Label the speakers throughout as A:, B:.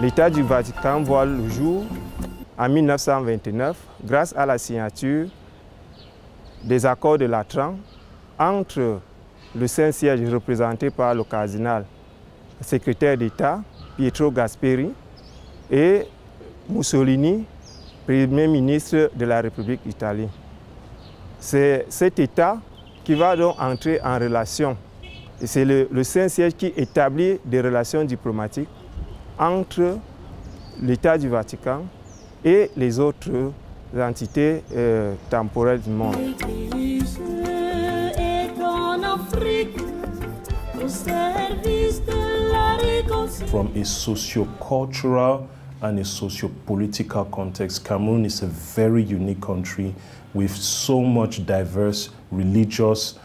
A: l'État du Vatican voit le jour en 1929 grâce à la signature des accords de Latran entre le Saint-Siège représenté par le cardinal secrétaire d'État Pietro Gasperi et Mussolini, Premier ministre de la République d'Italie. C'est cet État qui va donc entrer en relation. Et c'est le Saint-Siège qui établit des relations diplomatiques entre l'État du Vatican et les autres entités temporelles du monde.
B: L'Église est en Afrique au service de la réconciliation.
C: From a socio-cultural and a socio-political context, Cameroon is a very unique country with so much diverse religious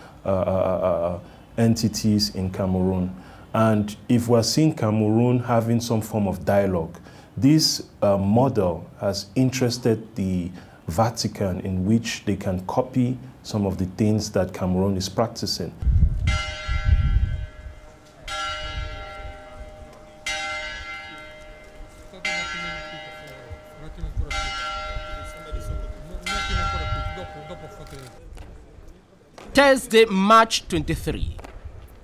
C: entities in Cameroon. And if we're seeing Cameroon having some form of dialogue, this model has interested the Vatican in which they can copy some of the things that Cameroon is practicing.
D: Thursday, March 23,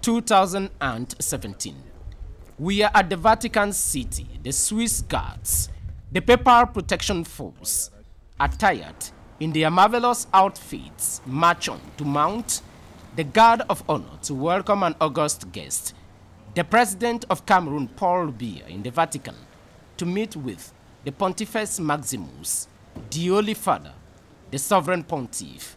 D: 2017. We are at the Vatican City. The Swiss Guards, the Papal Protection Force, attired in their marvelous outfits, march on to mount the guard of honor to welcome an august guest, the President of Cameroon, Paul Biya, in the Vatican, to meet with the Pontifex Maximus, the Holy Father, the Sovereign Pontiff.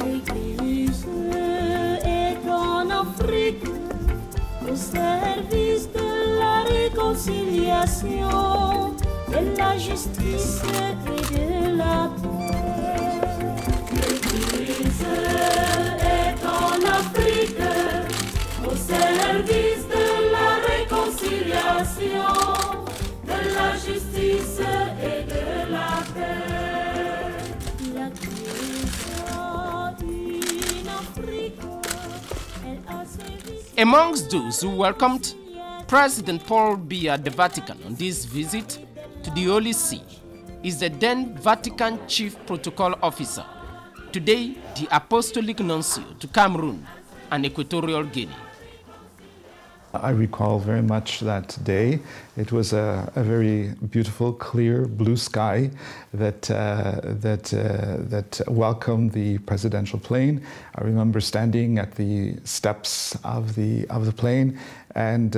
B: L'Église est en Afrique au service de la réconciliation, de la justice et de la paix. L'Église est en Afrique au service de la réconciliation, de la justice et de la paix. La
D: Amongst those who welcomed President Paul Biya at the Vatican on this visit to the Holy See is the then Vatican Chief Protocol Officer, today the Apostolic Nuncio to Cameroon and Equatorial Guinea.
E: I recall very much that day. It was a very beautiful, clear blue sky that welcomed the presidential plane. I remember standing at the steps of the plane and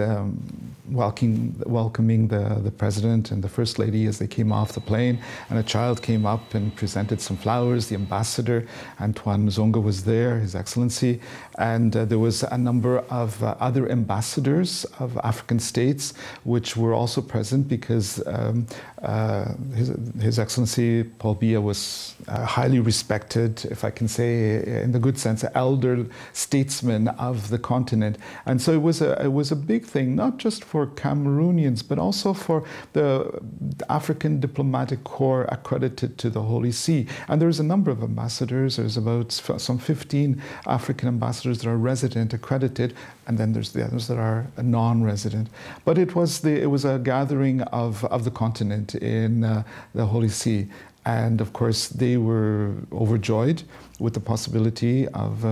E: welcoming the president and the first lady as they came off the plane. And a child came up and presented some flowers. The ambassador, Antoine Zonga, was there, His Excellency. And there was a number of other ambassadors of African states which were also present because His Excellency Paul Biya was highly respected, if I can say in the good sense, elder statesman of the continent. And so it was a big thing, not just for Cameroonians, but also for the African diplomatic corps accredited to the Holy See. And there's a number of ambassadors. There's about some 15 African ambassadors that are resident accredited, and then there's the others that are non-resident. But it was a gathering of the continent in the Holy See. And of course, they were overjoyed with the possibility of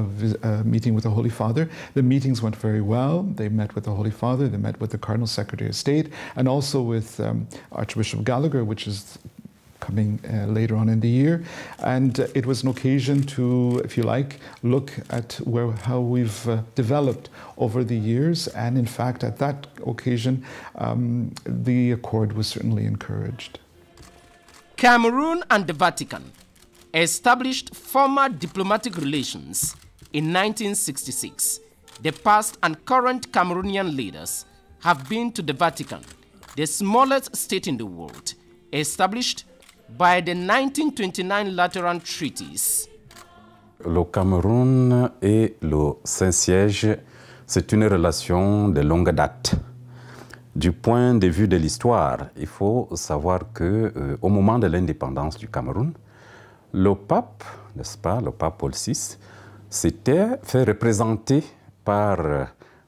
E: meeting with the Holy Father. The meetings went very well. They met with the Holy Father, they met with the Cardinal Secretary of State, and also with Archbishop Gallagher, which is coming later on in the year. And it was an occasion to, if you like, look at how we've developed over the years. And in fact, at that occasion, the accord was certainly encouraged.
D: Cameroon and the Vatican established formal diplomatic relations in 1966. The past and current Cameroonian leaders have been to the Vatican, the smallest state in the world, established by the 1929 Lateran Treaties.
F: Le Cameroun et le Saint-Siège, c'est une relation de longue date. Du point de vue de l'histoire, il faut savoir qu'au moment de l'indépendance du Cameroun, le pape, n'est-ce pas, le pape Paul VI, s'était fait représenter par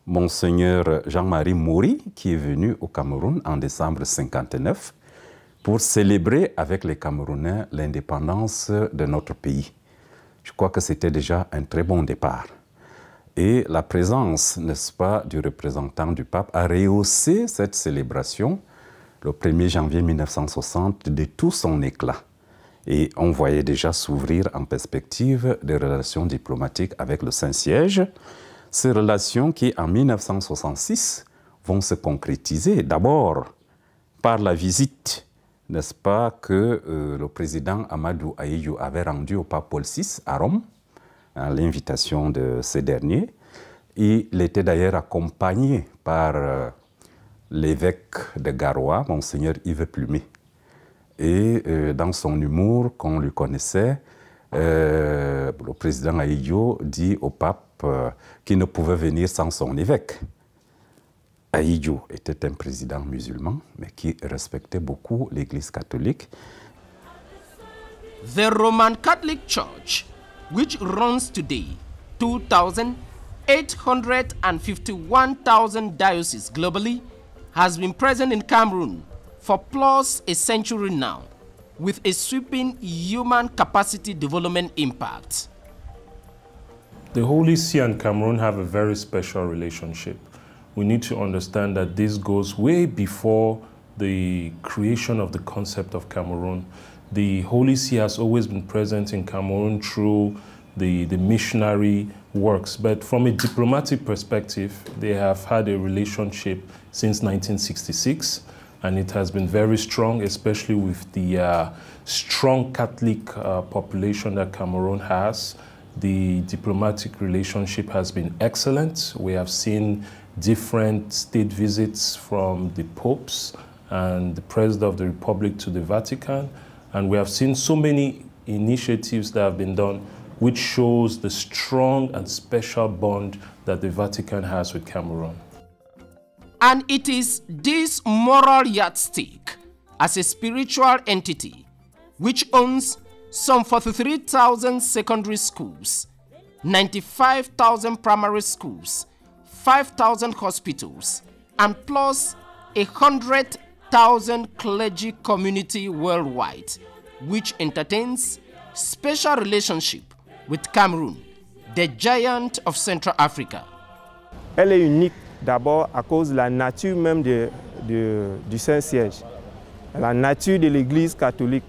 F: Monseigneur Jean-Marie Maury, qui est venu au Cameroun en décembre 1959 pour célébrer avec les Camerounais l'indépendance de notre pays. Je crois que c'était déjà un très bon départ. Et la présence, n'est-ce pas, du représentant du pape a rehaussé cette célébration le 1er janvier 1960 de tout son éclat. Et on voyait déjà s'ouvrir en perspective des relations diplomatiques avec le Saint-Siège. Ces relations qui, en 1966, vont se concrétiser d'abord par la visite, n'est-ce pas, que le président Amadou Ahidjo avait rendue au pape Paul VI à Rome, à l'invitation de ces derniers. Il était d'ailleurs accompagné par l'évêque de Garoua, Monseigneur Yves Plumet. Et dans son humour qu'on lui connaissait, le président Ahidjo dit au pape qu'il ne pouvait venir sans son évêque. Ahidjo était un président musulman, mais qui respectait beaucoup l'Église catholique.
D: The Roman Catholic Church, which runs today 2,851,000 dioceses globally, has been present in Cameroon for plus a century now, with a sweeping human capacity development impact.
C: The Holy See and Cameroon have a very special relationship. We need to understand that this goes way before the creation of the concept of Cameroon. The Holy See has always been present in Cameroon through the missionary works, but from a diplomatic perspective, they have had a relationship since 1966, and it has been very strong, especially with the strong Catholic population that Cameroon has. The diplomatic relationship has been excellent. We have seen different state visits from the popes and the President of the Republic to the Vatican, and we have seen so many initiatives that have been done which shows the strong and special bond that the Vatican has with Cameroon.
D: And it is this moral yardstick as a spiritual entity which owns some 43,000 secondary schools, 95,000 primary schools, 5,000 hospitals, and plus 100,000 clergy community worldwide, which entertains special relationship with Cameroon, the giant of Central Africa.
A: Elle est unique d'abord à cause de la nature même du Saint-Siège, la nature de l'Église catholique.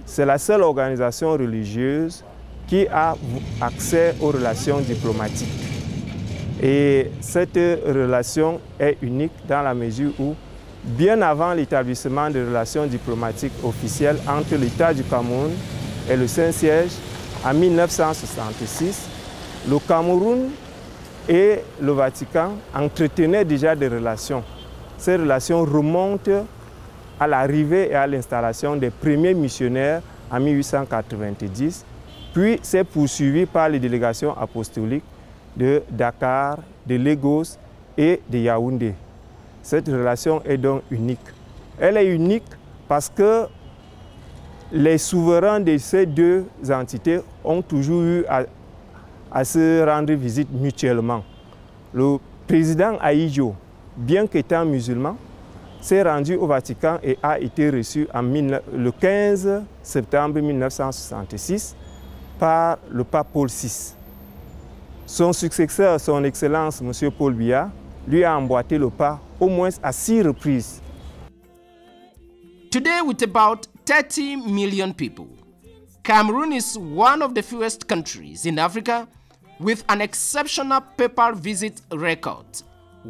A: C'est la seule organisation religieuse qui a accès aux relations diplomatiques. Et cette relation est unique dans la mesure où, bien avant l'établissement de relations diplomatiques officielles entre l'État du Cameroun et le Saint-Siège, en 1966, le Cameroun et le Vatican entretenaient déjà des relations. Ces relations remontent à l'arrivée et à l'installation des premiers missionnaires en 1890, puis c'est poursuivi par les délégations apostoliques de Dakar, de Lagos et de Yaoundé. Cette relation est donc unique. Elle est unique parce que les souverains de ces deux entités ont toujours eu à se rendre visite mutuellement. Le président Ahidjo, bien qu'étant musulman, s'est rendu au Vatican et a été reçu le 15 septembre 1966 par le pape Paul VI. Son successeur, son Excellence, M. Paul Biya, lui a emboîté le pas au moins à 6 reprises.
D: Today, with about 30 million people, Cameroon is one of the fewest countries in Africa with an exceptional papal visit record,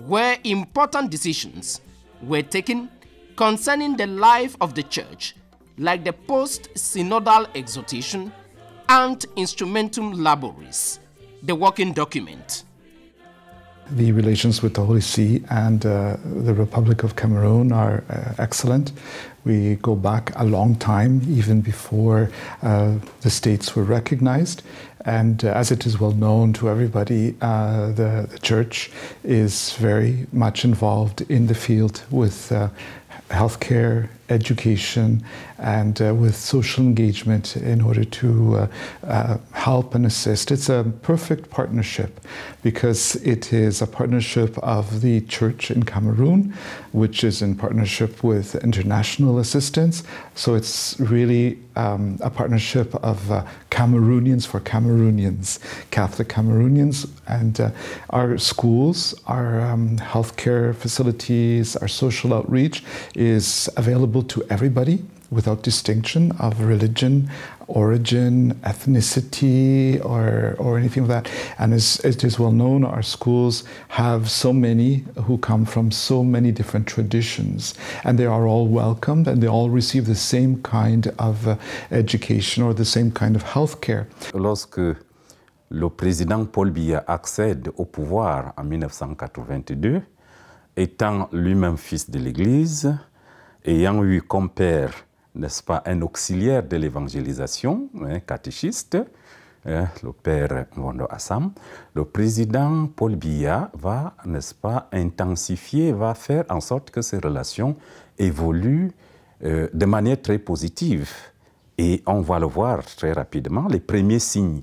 D: where important decisions were taken concerning the life of the Church, like the post-synodal exhortation and instrumentum laboris, the working document.
E: The relations with the Holy See and the Republic of Cameroon are excellent. We go back a long time, even before the states were recognized. And as it is well known to everybody, the Church is very much involved in the field with healthcare, education, and with social engagement in order to help and assist. It's a perfect partnership because it is a partnership of the Church in Cameroon, which is in partnership with international assistance. So it's really a partnership of Cameroonians for Cameroonians, Catholic Cameroonians, and our schools, our healthcare facilities, our social outreach is available to everybody without distinction of religion, origin, ethnicity, or anything like that. And as it is well known, our schools have so many who come from so many different traditions, and they are all welcomed and they all receive the same kind of education or the same kind of health care.
F: Lorsque le président Paul Biya accède au pouvoir en 1982, étant lui-même fils de l'Église, ayant eu comme père, n'est-ce pas, un auxiliaire de l'évangélisation, un catéchiste, le père Mwondo Assam, le président Paul Biya va, n'est-ce pas, intensifier, va faire en sorte que ces relations évoluent de manière très positive. Et on va le voir très rapidement. Les premiers signes,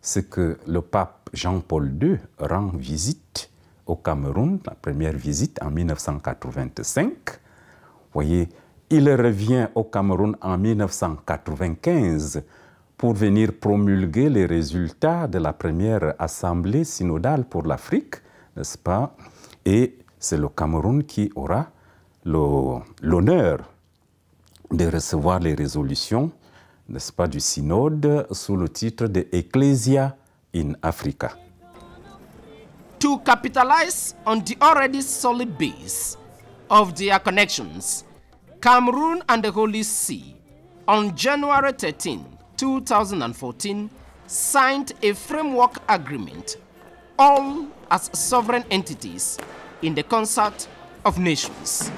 F: c'est que le pape Jean-Paul II rend visite au Cameroun, la première visite en 1985. Vous voyez, il revient au Cameroun en 1995 pour venir promulguer les résultats de la première assemblée synodale pour l'Afrique, n'est-ce pas? Et c'est le Cameroun qui aura l'honneur de recevoir les résolutions, n'est-ce pas, du synode sous le titre de Ecclesia in Africa.
D: To capitalize on the already solid base of their connections, Cameroon and the Holy See, on January 13, 2014, signed a framework agreement, all as sovereign entities in the concert of nations.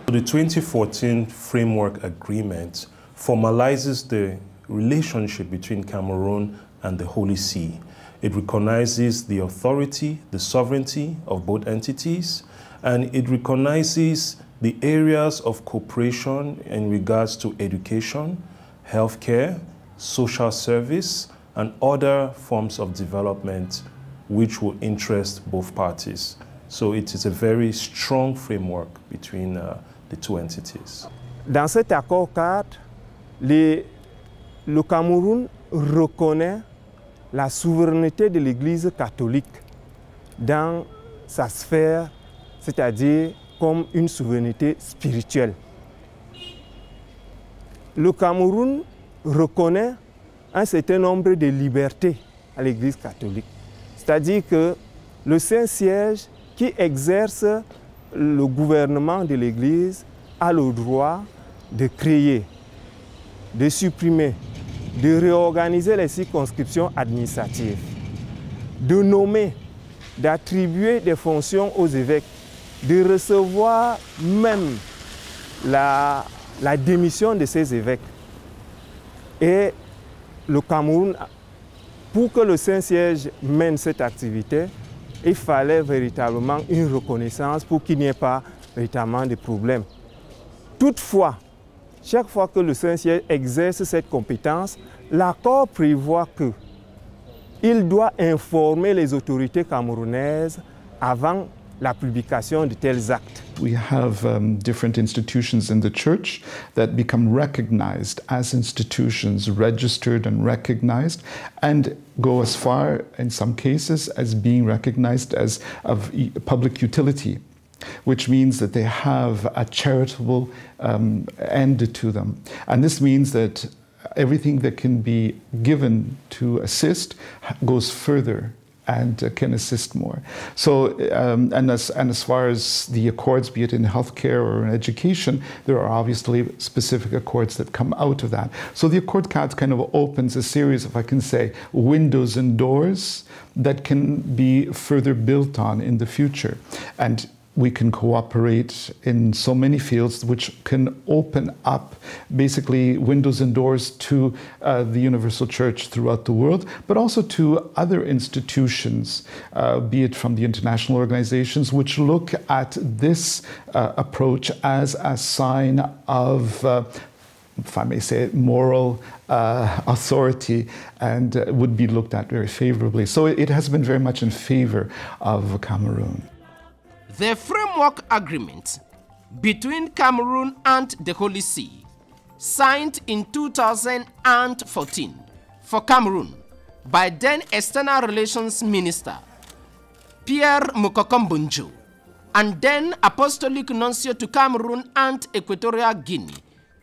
C: The 2014 framework agreement formalizes the relationship between Cameroon and the Holy See. It recognizes the authority, the sovereignty of both entities, and it recognizes the areas of cooperation in regards to education, healthcare, social service, and other forms of development which will interest both parties. So it is a very strong framework between the two entities.
A: Dans cet accord-cadre, le Cameroun reconnaît la souveraineté de l'Église catholique dans sa sphère, c'est-à-dire comme une souveraineté spirituelle. Le Cameroun reconnaît un certain nombre de libertés à l'Église catholique. C'est-à-dire que le Saint-Siège qui exerce le gouvernement de l'Église a le droit de créer, de supprimer, de réorganiser les circonscriptions administratives, de nommer, d'attribuer des fonctions aux évêques, de recevoir même la démission de ces évêques. Et le Cameroun, pour que le Saint-Siège mène cette activité, il fallait véritablement une reconnaissance pour qu'il n'y ait pas véritablement de problème. Toutefois, chaque fois que le Saint-Siège exerce cette compétence, l'accord prévoit qu'il doit informer les autorités camerounaises avant la publication de tels actes.
E: We have different institutions in the Church that become recognized as institutions, registered and recognized, and go as far, in some cases, as being recognized as of public utility, which means that they have a charitable end to them. And this means that everything that can be given to assist goes further and can assist more. So, and as far as the accords, be it in healthcare or in education, there are obviously specific accords that come out of that. So the Accord CAD kind of opens a series, if I can say, windows and doors that can be further built on in the future. And we can cooperate in so many fields which can open up basically windows and doors to the Universal Church throughout the world, but also to other institutions, be it from the international organizations, which look at this approach as a sign of if I may say it, moral authority, and would be looked at very favorably. So it has been very much in favor of Cameroon.
D: The framework agreement between Cameroon and the Holy See, signed in 2014 for Cameroon by then External Relations Minister Pierre Nchumbonga and then Apostolic Nuncio to Cameroon and Equatorial Guinea,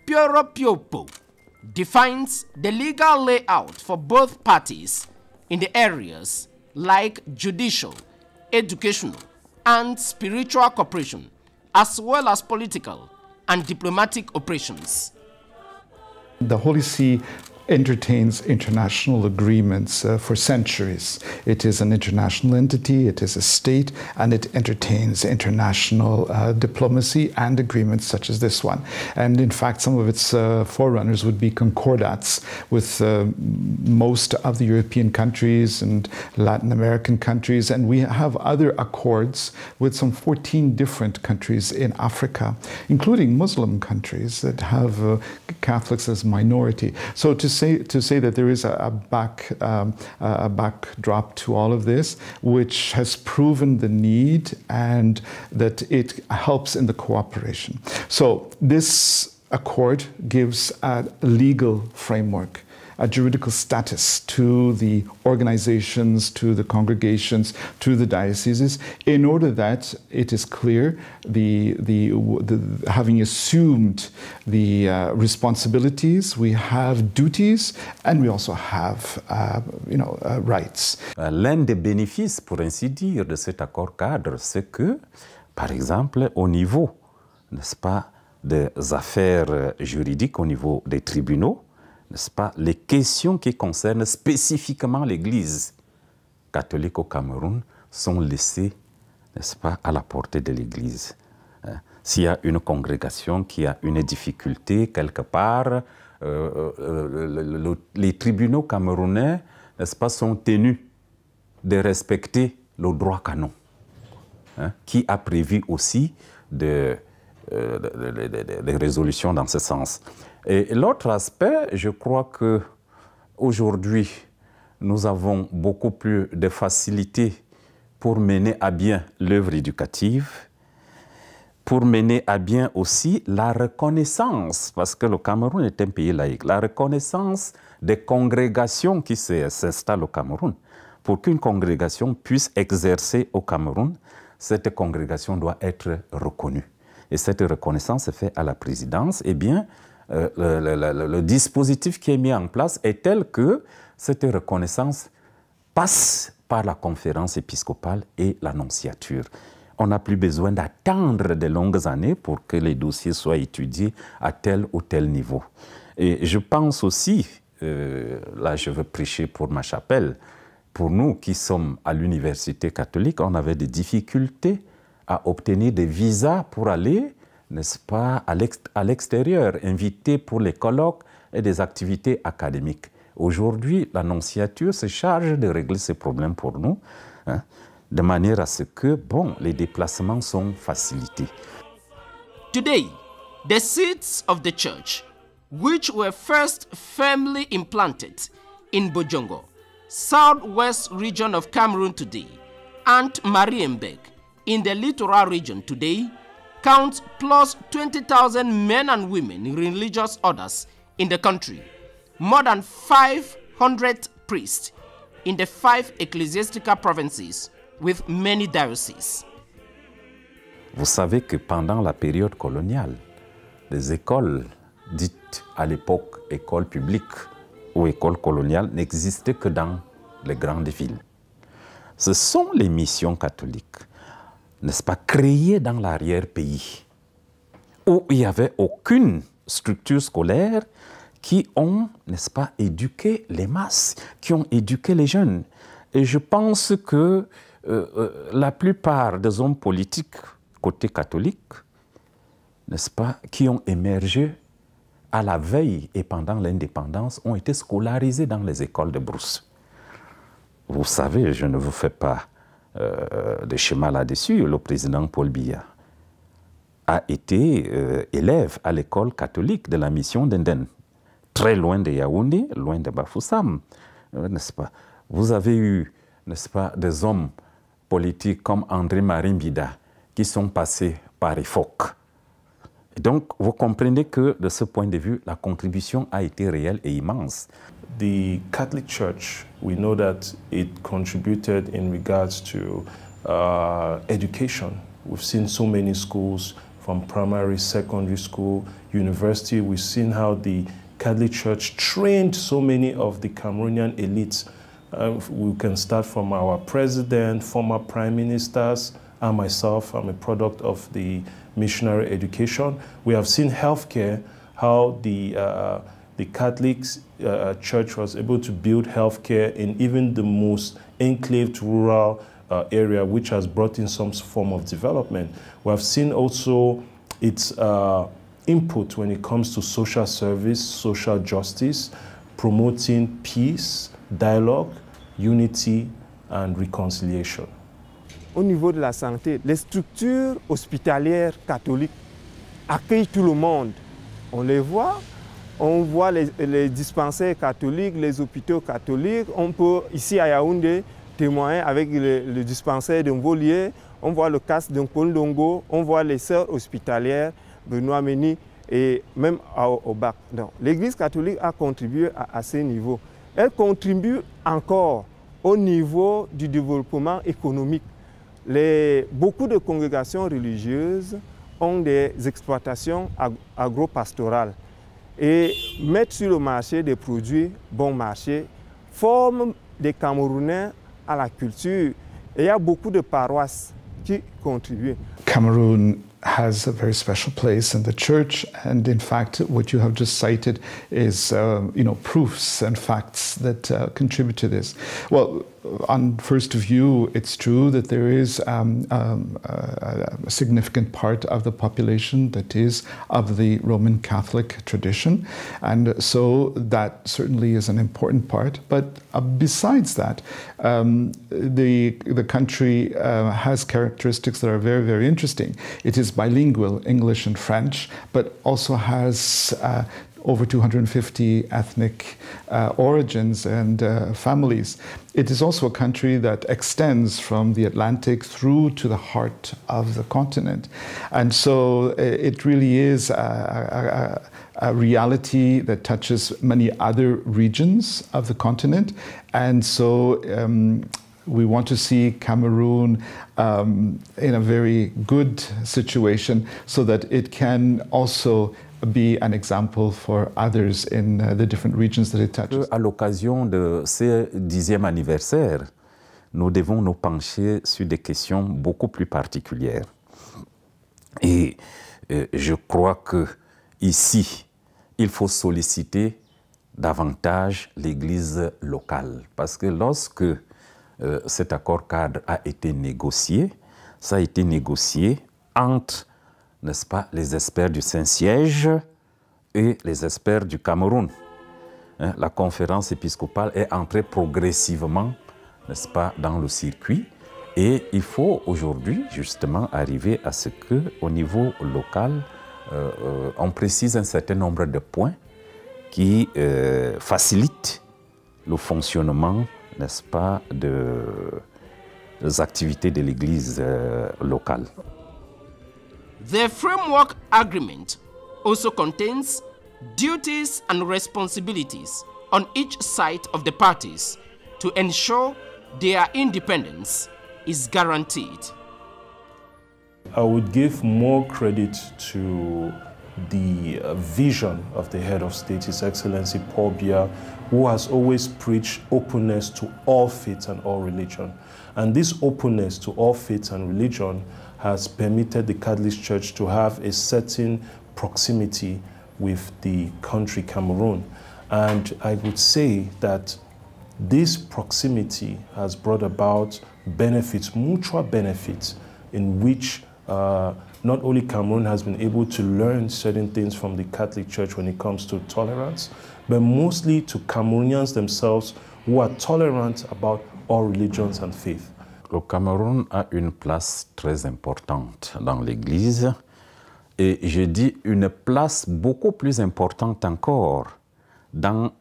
D: Piero Piopo, defines the legal layout for both parties in the areas like judicial, educational, and spiritual cooperation, as well as political and diplomatic operations.
E: The Holy See entertains international agreements for centuries. It is an international entity, it is a state, and it entertains international diplomacy and agreements such as this one. And in fact, some of its forerunners would be concordats with most of the European countries and Latin American countries, and we have other accords with some 14 different countries in Africa, including Muslim countries that have Catholics as minority. So to say that there is a backdrop to all of this, which has proven the need and that it helps in the cooperation. So this accord gives a legal framework, a juridical status to the organizations, to the congregations, to the dioceses, in order that it is clear having assumed the responsibilities, we have duties, and we also have rights.
F: L'un des bénéfices, pour ainsi dire, de cet accord cadre, c'est que, par exemple, au niveau, n'est-ce pas, des affaires juridiques, au niveau des tribunaux, n'est-ce pas, les questions qui concernent spécifiquement l'Église catholique au Cameroun sont laissées, n'est-ce pas, à la portée de l'Église. S'il y a une congrégation qui a une difficulté quelque part, les tribunaux camerounais, n'est-ce pas, sont tenus de respecter le droit canon, qui a prévu aussi des résolutions dans ce sens. Et l'autre aspect, je crois qu'aujourd'hui, nous avons beaucoup plus de facilité pour mener à bien l'œuvre éducative, pour mener à bien aussi la reconnaissance, parce que le Cameroun est un pays laïque, la reconnaissance des congrégations qui s'installent au Cameroun. Pour qu'une congrégation puisse exercer au Cameroun, cette congrégation doit être reconnue. Et cette reconnaissance se fait à la présidence. Eh bien, le dispositif qui est mis en place est tel que cette reconnaissance passe par la conférence épiscopale et la nonciature. On n'a plus besoin d'attendre de longues années pour que les dossiers soient étudiés à tel ou tel niveau. Et je pense aussi, là je veux prêcher pour ma chapelle, pour nous qui sommes à l'université catholique, on avait des difficultés à obtenir des visas pour aller, n'est-ce pas, à l'extérieur, invités pour les colloques et des activités académiques. Aujourd'hui, la nonciature se charge de régler ces problèmes pour nous, de manière à ce que, bon, les déplacements sont facilités.
D: Today, the seats of the church, which were first firmly implanted in Bojongo, southwest region of Cameroon today, and Marienberg, in the littoral region today, count plus 20,000 men and women in religious orders in the country, more than 500 priests in the 5 ecclesiastical provinces with many dioceses.
F: Vous savez que pendant la période coloniale, les écoles dites à l'époque écoles publiques ou écoles coloniales n'existaient que dans les grandes villes. ce sont les missions catholiques, n'est-ce pas, créées dans l'arrière-pays, où il n'y avait aucune structure scolaire qui ont, n'est-ce pas, éduqué les masses, qui ont éduqué les jeunes. Et je pense que la plupart des hommes politiques côté catholique, n'est-ce pas, qui ont émergé à la veille et pendant l'indépendance, ont été scolarisés dans les écoles de brousse. Vous savez, je ne vous fais pas de schéma là-dessus, le président Paul Biya a été élève à l'école catholique de la mission d'Inden, très loin de Yaoundé, loin de Bafoussam, n'est-ce pas? Vous avez eu, n'est-ce pas, des hommes politiques comme André-Marie Mbida qui sont passés par EFOC. Donc, vous comprenez que, de ce point de vue, la contribution a été réelle et immense.
C: The Catholic Church, we know that it contributed in regards to education. We've seen so many schools, from primary, secondary school, university. We've seen how the Catholic Church trained so many of the Cameroonian elites. We can start from our president, former prime ministers. I myself am a product of the missionary education. We have seen healthcare, how the Catholic Church was able to build healthcare in even the most enclaved rural area, which has brought in some form of development. We have seen also its input when it comes to social service, social justice, promoting peace, dialogue, unity, and reconciliation.
A: Au niveau de la santé, les structures hospitalières catholiques accueillent tout le monde. On les voit, on voit les dispensaires catholiques, les hôpitaux catholiques. On peut, ici à Yaoundé, témoigner avec le dispensaire de Mvolier, on voit le casque de Nkondongo, on voit les sœurs hospitalières, Benoît Méni et même au Bac. L'Église catholique a contribué à ces niveaux. Elle contribue encore au niveau du développement économique. Beaucoup de congrégations religieuses ont des exploitations agro-pastorales et mettent sur le marché des produits bon marché, forment des Camerounais à la culture. Et il y a beaucoup de paroisses qui contribuent.
E: Cameroon has a very special place in the church, and in fact what you have just cited is proofs and facts that contribute to this. Well, on first view, it's true that there is a significant part of the population that is of the Roman Catholic tradition, and so that certainly is an important part. But besides that, the country has characteristics that are very, very interesting. It is bilingual, English and French, but also has over 250 ethnic origins and families. It is also a country that extends from the Atlantic through to the heart of the continent. And so it really is a reality that touches many other regions of the continent. And so we want to see Cameroon in a very good situation so that it can also be an example for others in the different regions that it touches.
F: À l'occasion de ce 10e anniversaire, nous devons nous pencher sur des questions beaucoup plus particulières. Et je crois que ici, il faut solliciter davantage l'Église locale. Parce que lorsque cet accord cadre a été négocié, ça a été négocié entre, n'est-ce pas, les experts du Saint-Siège et les experts du Cameroun. La conférence épiscopale est entrée progressivement, n'est-ce pas, dans le circuit. Et il faut aujourd'hui, justement, arriver à ce qu'au niveau local, on précise un certain nombre de points qui facilitent le fonctionnement, n'est-ce pas, des activités de l'Église locale.
D: The framework agreement also contains duties and responsibilities on each side of the parties to ensure their independence is guaranteed.
C: I would give more credit to the vision of the head of state, His Excellency Paul Biya, who has always preached openness to all faiths and all religion. And this openness to all faiths and religion has permitted the Catholic Church to have a certain proximity with the country Cameroon. And I would say that this proximity has brought about benefits, mutual benefits, in which not only Cameroon has been able to learn certain things from the Catholic Church when it comes to tolerance, but mostly to Cameroonians themselves who are tolerant about all religions and faith.
F: Le Cameroun a une place très importante dans l'Église, et je dis une place beaucoup plus importante encore dans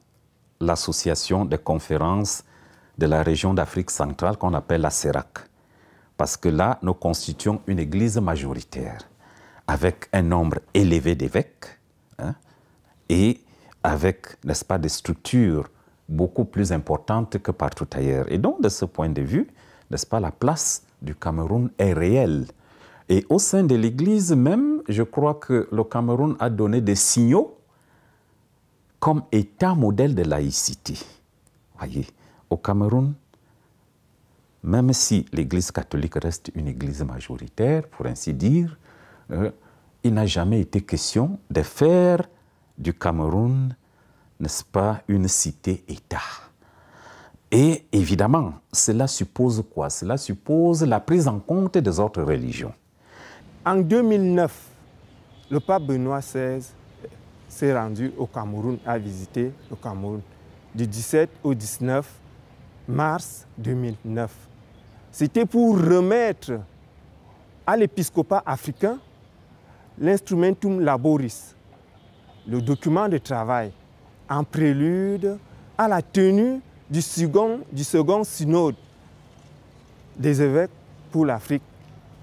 F: l'association des conférences de la région d'Afrique centrale qu'on appelle la CERAC. Parce que là, nous constituons une église majoritaire avec un nombre élevé d'évêques, hein, et avec, n'est-ce pas, des structures beaucoup plus importantes que partout ailleurs. Et donc, de ce point de vue, n'est-ce pas, la place du Cameroun est réelle. Et au sein de l'église même, je crois que le Cameroun a donné des signaux comme état modèle de laïcité. Voyez, au Cameroun, même si l'Église catholique reste une église majoritaire, pour ainsi dire, il n'a jamais été question de faire du Cameroun, n'est-ce pas, une cité-État. Et évidemment, cela suppose quoi? Cela suppose la prise en compte des autres religions.
A: En 2009, le pape Benoît XVI s'est rendu au Cameroun, a visité le Cameroun du 17 au 19 mars 2009. C'était pour remettre à l'épiscopat africain l'instrumentum laboris, le document de travail, en prélude à la tenue du second synode des évêques pour l'Afrique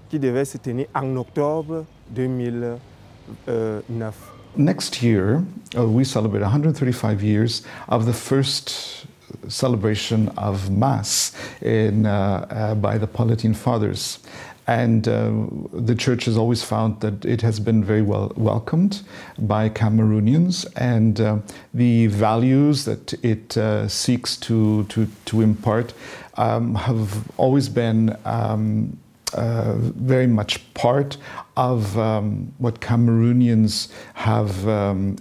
A: qui devait se tenir en octobre 2009.
E: Next year, we celebrate 135 years of the first celebration of Mass by the Palatine Fathers. And the Church has always found that it has been very well welcomed by Cameroonians, and the values that it seeks to impart have always been very much part of what Cameroonians have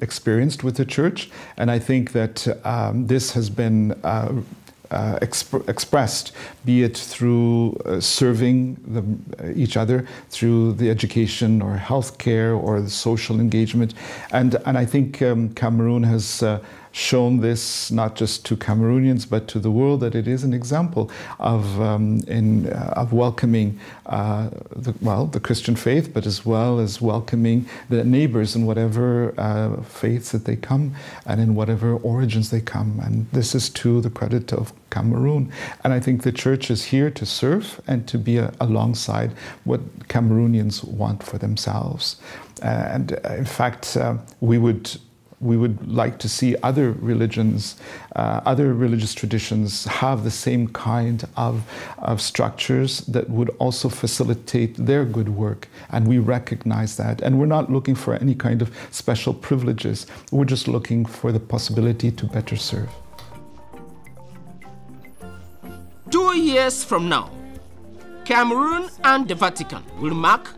E: experienced with the Church. And I think that this has been expressed, be it through serving each other, through the education or healthcare or the social engagement. And I think Cameroon has shown this not just to Cameroonians but to the world, that it is an example of welcoming the Christian faith, but as well as welcoming the neighbors in whatever faiths that they come and in whatever origins they come. And this is to the credit of Cameroon. And I think the Church is here to serve and to be alongside what Cameroonians want for themselves. And in fact, we would like to see other religions, other religious traditions have the same kind of structures that would also facilitate their good work. And we recognize that. And we're not looking for any kind of special privileges. We're just looking for the possibility to better serve.
D: 2 years from now, Cameroon and the Vatican will mark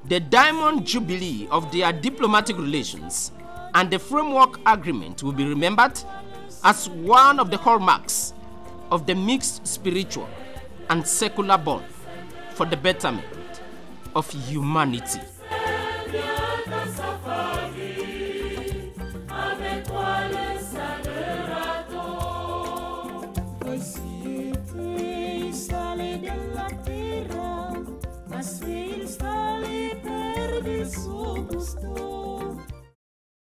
D: the Diamond Jubilee of their diplomatic relations, and the framework agreement will be remembered as one of the hallmarks of the mixed spiritual and secular bond for the betterment of humanity.